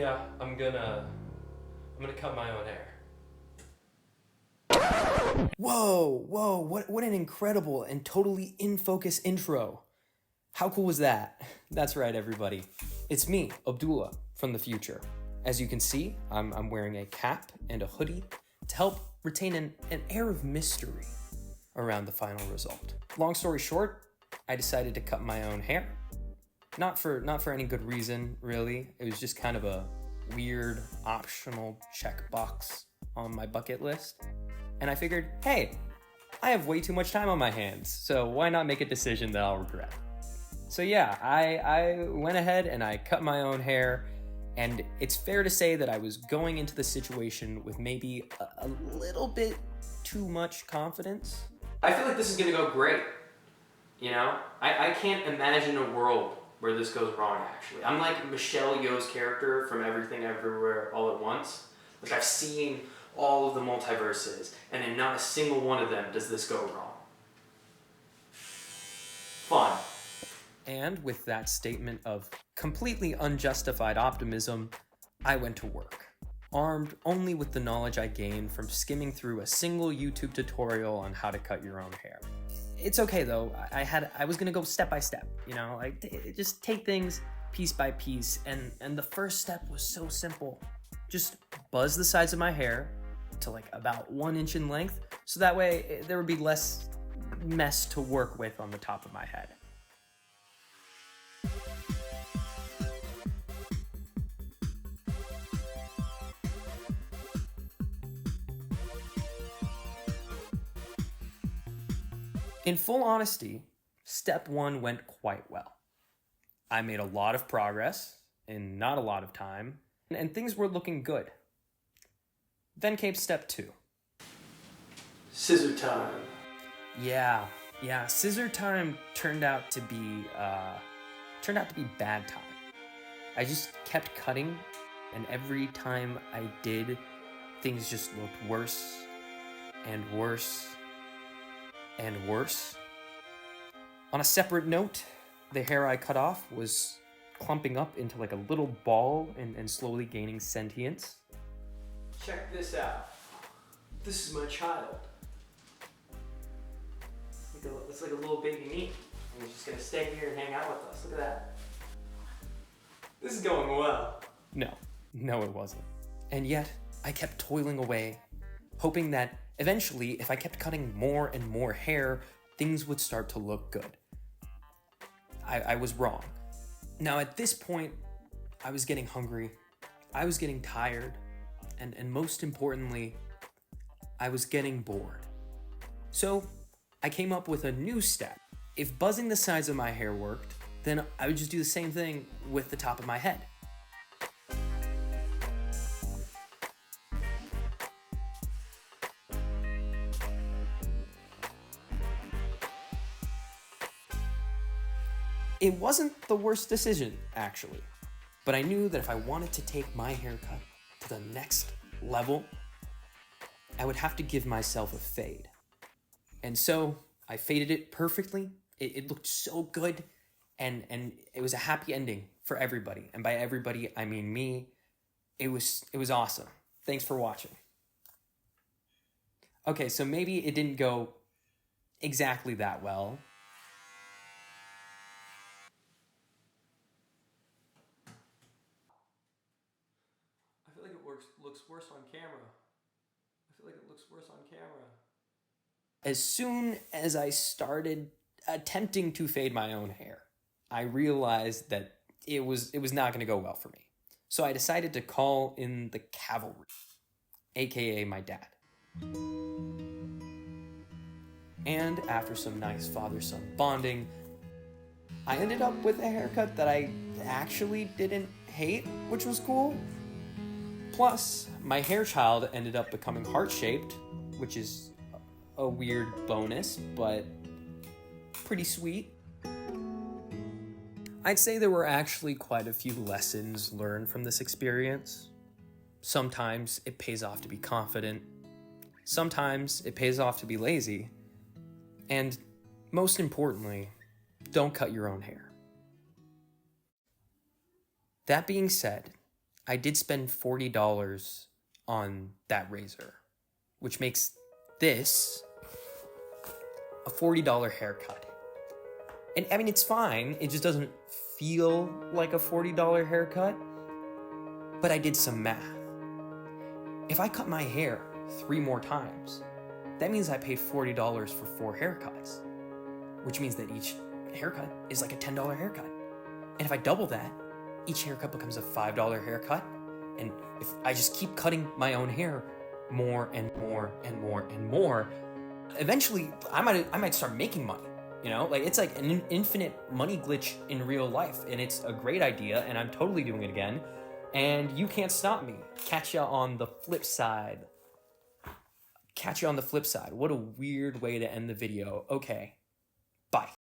Yeah, I'm gonna cut my own hair. Whoa, what an incredible and totally in focus intro. How cool was that? That's right, everybody. It's me, Abdullah, from the future. As you can see, I'm wearing a cap and a hoodie to help retain an air of mystery around the final result. Long story short, I decided to cut my own hair. Not for any good reason, really. It was just kind of a weird, optional checkbox on my bucket list. And I figured, hey, I have way too much time on my hands, so why not make a decision that I'll regret? So yeah, I went ahead and I cut my own hair, and it's fair to say that I was going into the situation with maybe a little bit too much confidence. I feel like this is gonna go great. You know? I can't imagine a world where this goes wrong, actually. I'm like Michelle Yeoh's character from Everything Everywhere All at Once. Like, I've seen all of the multiverses, and in not a single one of them does this go wrong. Fun. And with that statement of completely unjustified optimism, I went to work, armed only with the knowledge I gained from skimming through a single YouTube tutorial on how to cut your own hair. It's okay though, I was gonna go step by step, you know, like just take things piece by piece, and the first step was so simple. Just buzz the sides of my hair to like about 1 inch in length, so that way there would be less mess to work with on the top of my head. In full honesty, step one went quite well. I made a lot of progress in not a lot of time, and things were looking good. Then came step two. Scissor time. Yeah, scissor time turned out to be bad time. I just kept cutting, and every time I did, things just looked worse and worse and worse. On a separate note, the hair I cut off was clumping up into like a little ball and slowly gaining sentience. Check this out. This is my child. It's like a little baby me. And he's just gonna stay here and hang out with us. Look at that. This is going well. No, it wasn't. And yet, I kept toiling away, hoping that eventually, if I kept cutting more and more hair, things would start to look good. I was wrong. Now, at this point, I was getting hungry, I was getting tired, and most importantly, I was getting bored. So, I came up with a new step. If buzzing the sides of my hair worked, then I would just do the same thing with the top of my head. It wasn't the worst decision, actually, but I knew that if I wanted to take my haircut to the next level, I would have to give myself a fade. And so I faded it perfectly. It looked so good, and it was a happy ending for everybody. And by everybody, I mean me. It was awesome. Thanks for watching. Okay, so maybe it didn't go exactly that well. I feel like it looks worse on camera. As soon as I started attempting to fade my own hair, I realized that it was not going to go well for me. So I decided to call in the cavalry, aka my dad. And after some nice father-son bonding, I ended up with a haircut that I actually didn't hate, which was cool. Plus, my hair child ended up becoming heart-shaped, which is a weird bonus, but pretty sweet. I'd say there were actually quite a few lessons learned from this experience. Sometimes it pays off to be confident. Sometimes it pays off to be lazy. And most importantly, don't cut your own hair. That being said, I did spend $40 on that razor, which makes this a $40 haircut. And I mean, it's fine. It just doesn't feel like a $40 haircut. But I did some math. If I cut my hair 3 more times, that means I paid $40 for 4 haircuts, which means that each haircut is like a $10 haircut. And if I double that, each haircut becomes a $5 haircut. And if I just keep cutting my own hair more and more and more and more, eventually I might start making money. You know, like it's like an infinite money glitch in real life, and it's a great idea, and I'm totally doing it again. And you can't stop me. Catch ya on the flip side. Catch you on the flip side. What a weird way to end the video. Okay, bye.